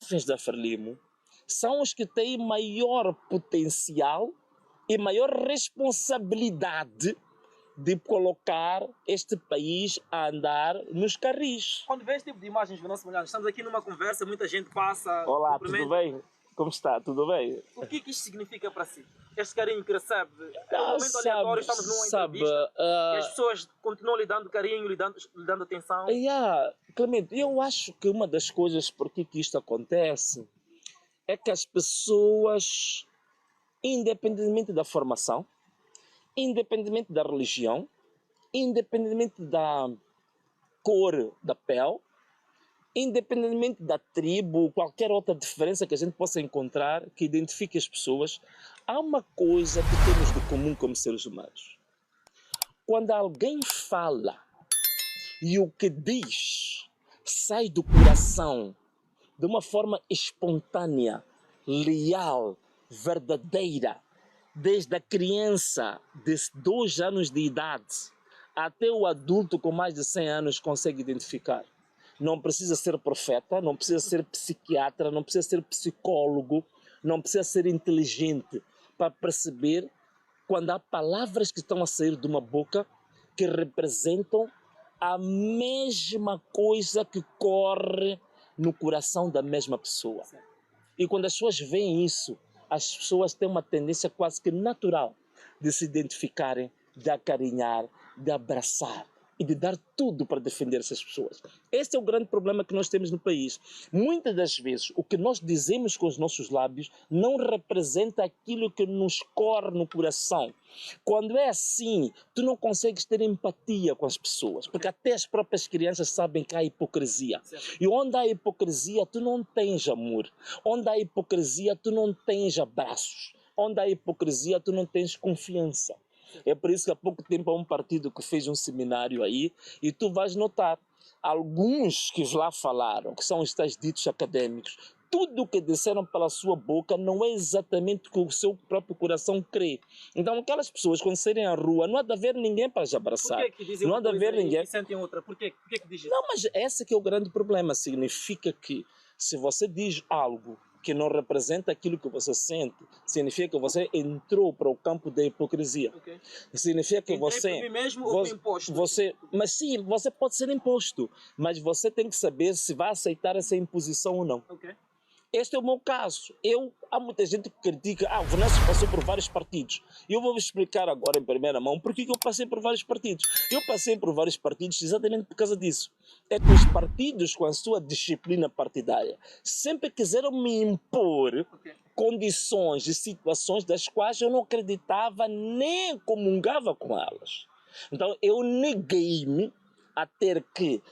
jovens da Frelimo são os que têm maior potencial e maior responsabilidade de colocar este país a andar nos carris. Quando vê esse tipo de imagens, Venâncio Molhano, estamos aqui numa conversa, muita gente passa... Olá, tudo bem? Como está? Tudo bem? O que isto significa para si? Este carinho que recebe? É um momento aleatório, estamos numa entrevista e as pessoas continuam lhe dando carinho, lhe dando atenção. Clemente, eu acho que uma das coisas por que isto acontece é que as pessoas, independentemente da formação, independentemente da religião, independentemente da cor da pele, independentemente da tribo, qualquer outra diferença que a gente possa encontrar que identifique as pessoas, há uma coisa que temos de comum como seres humanos. Quando alguém fala e o que diz sai do coração de uma forma espontânea, leal, verdadeira, desde a criança de 2 anos de idade até o adulto com mais de 100 anos consegue identificar. Não precisa ser profeta, não precisa ser psiquiatra, não precisa ser psicólogo, não precisa ser inteligente para perceber quando há palavras que estão a sair de uma boca que representam a mesma coisa que corre no coração da mesma pessoa. E quando as pessoas veem isso, as pessoas têm uma tendência quase que natural de se identificarem, de acarinhar, de abraçar e de dar tudo para defender essas pessoas. Esse é o grande problema que nós temos no país. Muitas das vezes, o que nós dizemos com os nossos lábios não representa aquilo que nos corre no coração. Quando é assim, tu não consegues ter empatia com as pessoas, porque até as próprias crianças sabem que há hipocrisia. E onde há hipocrisia, tu não tens amor. Onde há hipocrisia, tu não tens abraços. Onde há hipocrisia, tu não tens confiança. É por isso que há pouco tempo há um partido que fez um seminário aí e tu vais notar, alguns que lá falaram, que são os tais ditos acadêmicos, tudo o que disseram pela sua boca não é exatamente o que o seu próprio coração crê. Então aquelas pessoas quando saírem à rua não há de haver ninguém para as abraçar. Por que dizem não há de haver ninguém e sentem outra? Por que dizem? Não, mas esse que é o grande problema. Significa que se você diz algo que não representa aquilo que você sente, significa que você entrou para o campo da hipocrisia. Significa que você... Entrei por mim mesmo ou fui imposto? Mas sim, você pode ser imposto, mas você tem que saber se vai aceitar essa imposição ou não. Este é o meu caso. Há muita gente que critica, o Venâncio passou por vários partidos. E eu vou vos explicar agora em primeira mão porque eu passei por vários partidos. Eu passei por vários partidos exatamente por causa disso. É que os partidos, com a sua disciplina partidária, sempre quiseram me impor condições e situações das quais eu não acreditava nem comungava com elas. Então eu neguei-me a ter que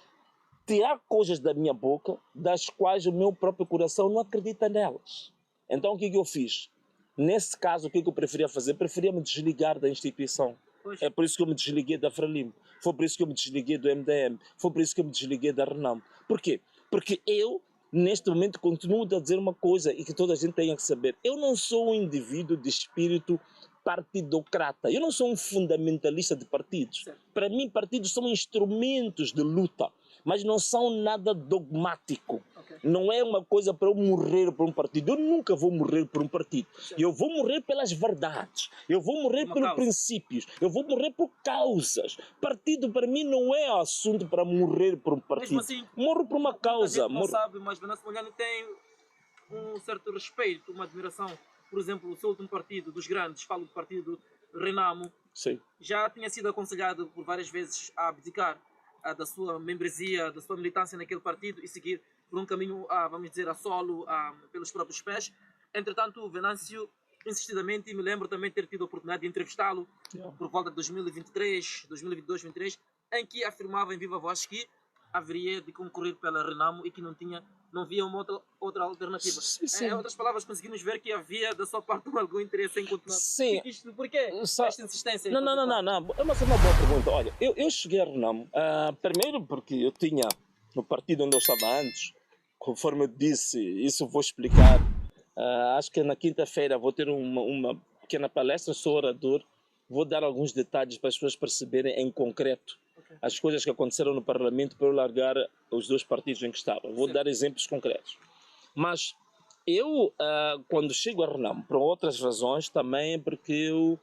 tirar coisas da minha boca, das quais o meu próprio coração não acredita nelas. Então o que eu fiz? Nesse caso, o que eu preferia fazer? Preferia me desligar da instituição. É por isso que eu me desliguei da Frelimo. Foi por isso que eu me desliguei do MDM. Foi por isso que eu me desliguei da Renamo. Por quê? Porque eu, neste momento, continuo a dizer uma coisa e que toda a gente tenha que saber. Eu não sou um indivíduo de espírito partidocrata. Eu não sou um fundamentalista de partidos. Para mim, partidos são instrumentos de luta, mas não são nada dogmático. Não é uma coisa para eu morrer por um partido. Eu nunca vou morrer por um partido. Eu vou morrer pelas verdades. Eu vou morrer por princípios. Eu vou morrer por causas. Partido para mim não é assunto para morrer por um partido. Assim, morro por uma causa. A gente não sabe, mas Venâncio Molhano tem um certo respeito, uma admiração. Por exemplo, o seu último partido, dos grandes, falo do partido Renamo, já tinha sido aconselhado por várias vezes a abdicar da sua membresia, da sua militância naquele partido e seguir por um caminho, vamos dizer, a solo, pelos próprios pés. Entretanto, o Venâncio, insistidamente, e me lembro também ter tido a oportunidade de entrevistá-lo por volta de 2023, 2022, 2023, em que afirmava em viva voz que haveria de concorrer pela Renamo e que não havia uma outra alternativa. Em outras palavras, conseguimos ver que havia da sua parte algum interesse em continuar. Sim. Porquê esta insistência? Não. É uma boa pergunta. Olha, eu cheguei a Renamo, primeiro porque eu tinha, no partido onde eu estava antes, conforme eu disse, isso eu vou explicar. Acho que na quinta-feira vou ter uma pequena palestra, sou orador, vou dar alguns detalhes para as pessoas perceberem em concreto as coisas que aconteceram no Parlamento para eu largar os 2 partidos em que estava. Vou dar exemplos concretos. Mas eu, quando chego a Renamo, por outras razões, também é porque eu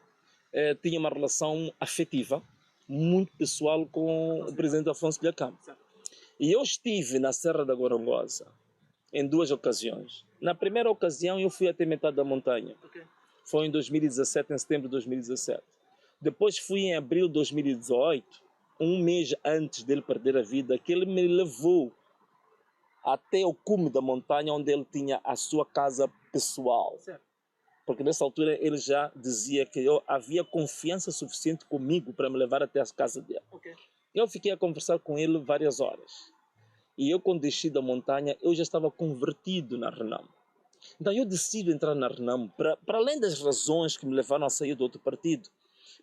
tinha uma relação afetiva, muito pessoal com o presidente Afonso Dhlakama. E eu estive na Serra da Gorongosa em 2 ocasiões. Na primeira ocasião eu fui até metade da montanha. Foi em 2017, em setembro de 2017. Depois fui em abril de 2018, um mês antes dele perder a vida, que ele me levou até o cume da montanha, onde ele tinha a sua casa pessoal. Certo. Porque nessa altura ele já dizia que eu havia confiança suficiente comigo para me levar até a casa dele. Eu fiquei a conversar com ele várias horas. E eu, quando desci da montanha, eu já estava convertido na Renamo. Então eu decido entrar na Renamo, para além das razões que me levaram a sair do outro partido,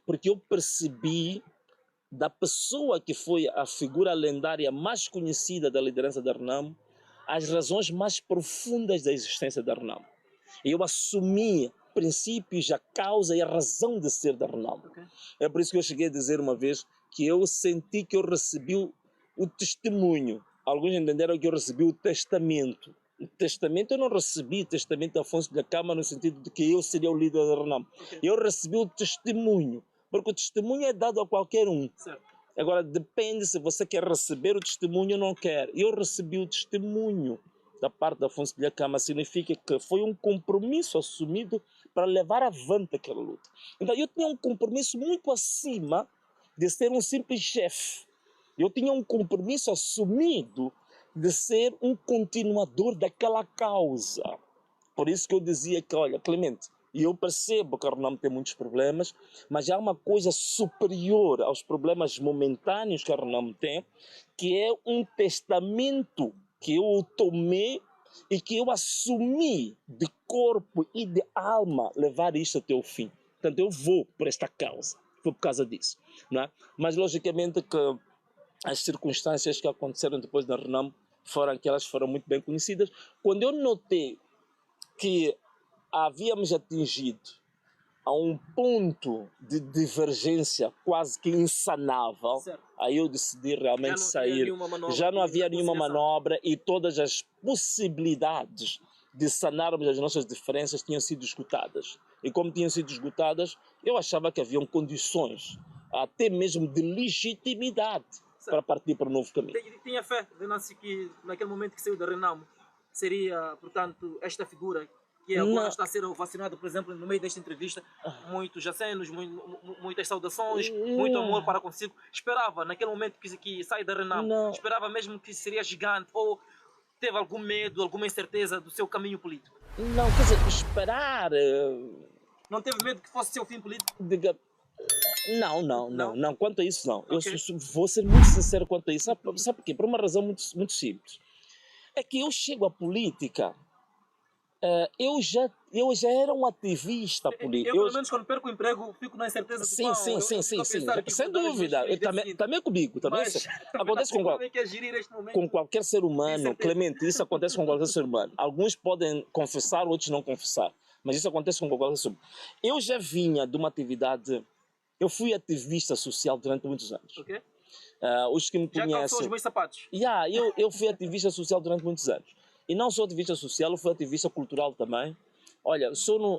porque eu percebi da pessoa que foi a figura lendária mais conhecida da liderança da Renamo, as razões mais profundas da existência da Renamo. E eu assumi princípios, a causa e a razão de ser da Renamo. É por isso que eu cheguei a dizer uma vez que eu senti que eu recebi o testemunho. Alguns entenderam que eu recebi o testamento. O testamento eu não recebi, o testamento de Afonso Dhlakama no sentido de que eu seria o líder da Renamo. Eu recebi o testemunho, porque o testemunho é dado a qualquer um. Certo. Agora, depende se você quer receber o testemunho ou não quer. Eu recebi o testemunho da parte de Afonso Dhlakama, significa que foi um compromisso assumido para levar avante aquela luta. Então, eu tinha um compromisso muito acima de ser um simples chefe. Eu tinha um compromisso assumido de ser um continuador daquela causa. Por isso que eu dizia que, olha, Clemente, e eu percebo que a Renamo tem muitos problemas, mas há uma coisa superior aos problemas momentâneos que a Renamo tem, que é um testamento que eu tomei e que eu assumi de corpo e de alma levar isto até o fim. Portanto, eu vou por esta causa, foi por causa disso. Não é? Mas, logicamente, que as circunstâncias que aconteceram depois da Renamo foram aquelas que foram muito bem conhecidas. Quando eu notei que havíamos atingido a um ponto de divergência quase que insanável, certo. Aí eu decidi realmente sair. Já não havia nenhuma manobra e todas as possibilidades de sanarmos as nossas diferenças tinham sido esgotadas. E como tinham sido esgotadas, eu achava que haviam condições, até mesmo de legitimidade, para partir para um novo caminho. Tinha fé, Venâncio, que naquele momento que saiu da Renamo, seria, portanto, esta figura que agora está a ser ovacionado, por exemplo, no meio desta entrevista, muitos acenos, muitas saudações, muito amor para consigo. Esperava, naquele momento que sai da Renamo, esperava mesmo que seria gigante, ou teve algum medo, alguma incerteza do seu caminho político? Não, quer dizer, esperar... Não teve medo que fosse seu fim político? Não, quanto a isso não. Okay. Eu vou ser muito sincero quanto a isso. Sabe por quê? Por uma razão muito, muito simples. É que eu chego à política... eu já era um ativista político. Eu, pelo menos, quando perco o emprego, fico na incerteza do Sim. Sem dúvida. Também comigo. Mas, acontece com qualquer ser humano. Clemente, isso acontece com qualquer ser humano. Alguns podem confessar, outros não confessar. Mas isso acontece com qualquer ser humano. Eu já vinha de uma atividade... Eu fui ativista social durante muitos anos. Okay. Os que me conhecem... Já calçou os meus sapatos? Eu fui ativista social durante muitos anos. E não sou ativista social, eu fui ativista cultural também. Olha,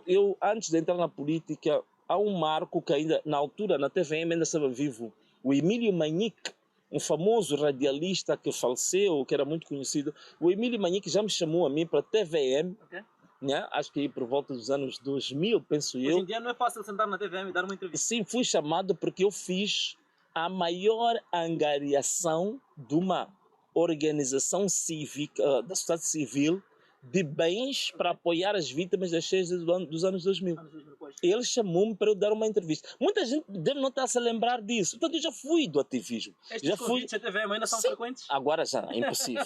eu antes de entrar na política, há um marco que ainda, na altura, na TVM ainda estava vivo. O Emílio Manique, um famoso radialista que faleceu, que era muito conhecido. O Emílio Manique já me chamou a mim para a TVM, né? Acho que por volta dos anos 2000, penso eu. Hoje em dia não é fácil sentar na TVM e dar uma entrevista. Sim, fui chamado porque eu fiz a maior angariação de uma organização cívica, da sociedade civil, de bens para apoiar as vítimas das cheias dos anos 2000. Ele chamou-me para eu dar uma entrevista. Muita gente deve não estar a se lembrar disso. Portanto, eu já fui do ativismo. Estes convites à TVM ainda são frequentes? Agora já, é impossível.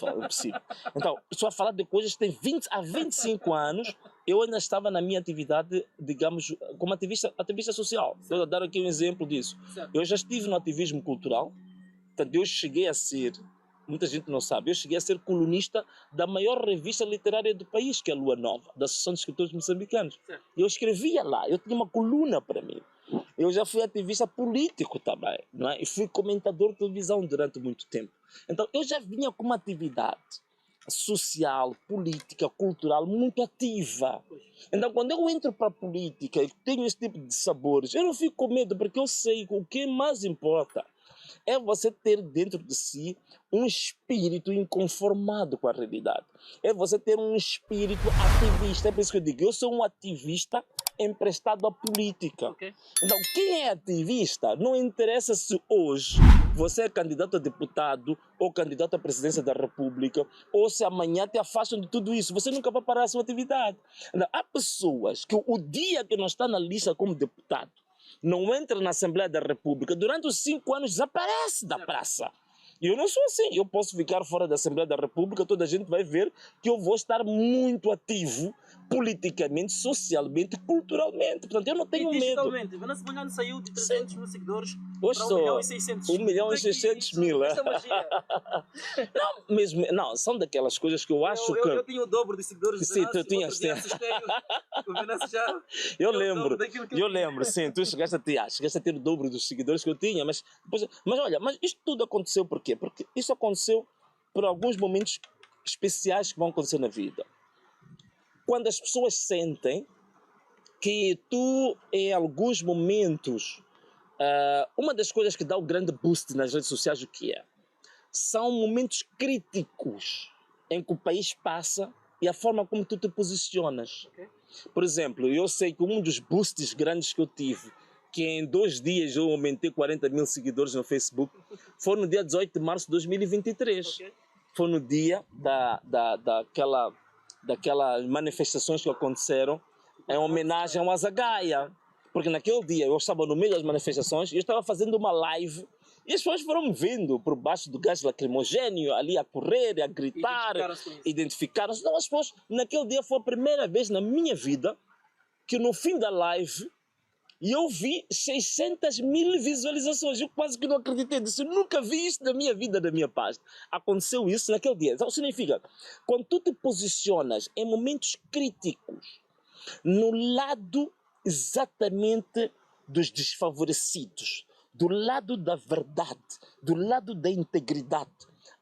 Então, estou a falar de coisas que tem há 25 anos, eu ainda estava na minha atividade, digamos, como ativista social. Estou a dar aqui um exemplo disso. Certo. Eu já estive no ativismo cultural, portanto, eu cheguei a ser... Muita gente não sabe. Eu cheguei a ser colunista da maior revista literária do país, que é a Lua Nova, da Associação de Escritores Moçambicanos. Eu escrevia lá, eu tinha uma coluna para mim. Eu já fui ativista político também, não é? E fui comentador de televisão durante muito tempo. Então, eu já vinha com uma atividade social, política, cultural muito ativa. Então, quando eu entro para a política e tenho esse tipo de sabores, eu não fico com medo, porque eu sei que o que mais importa é você ter dentro de si um espírito inconformado com a realidade. É você ter um espírito ativista. É por isso que eu digo, eu sou um ativista emprestado à política. Okay. Então, quem é ativista, não interessa se hoje você é candidato a deputado ou candidato à presidência da República, ou se amanhã te afastam de tudo isso. Você nunca vai parar a sua atividade. Então, há pessoas que o dia que não está na lista como deputado, não entra na Assembleia da República, durante os 5 anos desaparece da praça. E eu não sou assim. Eu posso ficar fora da Assembleia da República, toda a gente vai ver que eu vou estar muito ativo politicamente, socialmente, culturalmente. Portanto, eu não tenho medo. Digitalmente, Venâncio Mondlane saiu de 300 mil seguidores hoje para 1 milhão e 600 mil. 1 milhão e 600 mil. Esta magia. Não, mesmo, não, são daquelas coisas que eu acho que... Eu tinha o dobro de seguidores de Venâncio. Sim, tu tinhas. O Venâncio já... Eu lembro, sim. Tu chegaste a ter o dobro dos seguidores que eu tinha. Mas olha, mas isto tudo aconteceu por quê? Porque isso aconteceu por alguns momentos especiais que vão acontecer na vida. Quando as pessoas sentem que tu, em alguns momentos, uma das coisas que dá o grande boost nas redes sociais, o que é? São momentos críticos em que o país passa e a forma como tu te posicionas. Okay. Por exemplo, eu sei que um dos boosts grandes que eu tive, que em 2 dias eu aumentei 40 mil seguidores no Facebook, foi no dia 18 de março de 2023. Okay. Foi no dia daquelas manifestações que aconteceram em homenagem ao Azagaia. Porque naquele dia eu estava no meio das manifestações e eu estava fazendo uma live e as pessoas foram me vendo por baixo do gás lacrimogéneo, ali a correr, a gritar, identificaram-se. Então as pessoas, naquele dia foi a primeira vez na minha vida que no fim da live eu vi 600 mil visualizações. Eu quase que não acreditei disso. Eu nunca vi isso na minha vida, na minha página. Aconteceu isso naquele dia. Então significa, quando tu te posicionas em momentos críticos, no lado exatamente dos desfavorecidos, do lado da verdade, do lado da integridade,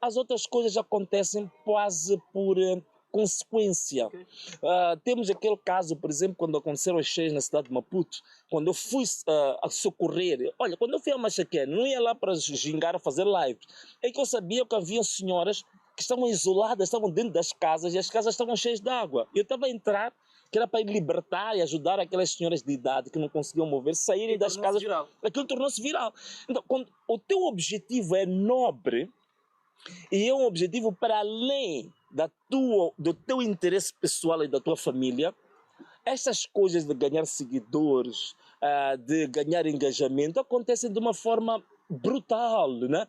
as outras coisas acontecem quase por consequência. Okay. Temos aquele caso, por exemplo, quando aconteceram as cheias na cidade de Maputo, quando eu fui a socorrer. Olha, quando eu fui a Machaquena, não ia lá para gingar a fazer lives. É que eu sabia que havia senhoras que estavam isoladas, estavam dentro das casas e as casas estavam cheias de água. Eu estava a entrar, que era para ir libertar e ajudar aquelas senhoras de idade que não conseguiam mover, saírem das casas. Viral. Aquilo tornou-se viral. Então, quando o teu objetivo é nobre e é um objetivo para além do teu interesse pessoal e da tua família, essas coisas de ganhar seguidores, de ganhar engajamento, acontecem de uma forma brutal, né?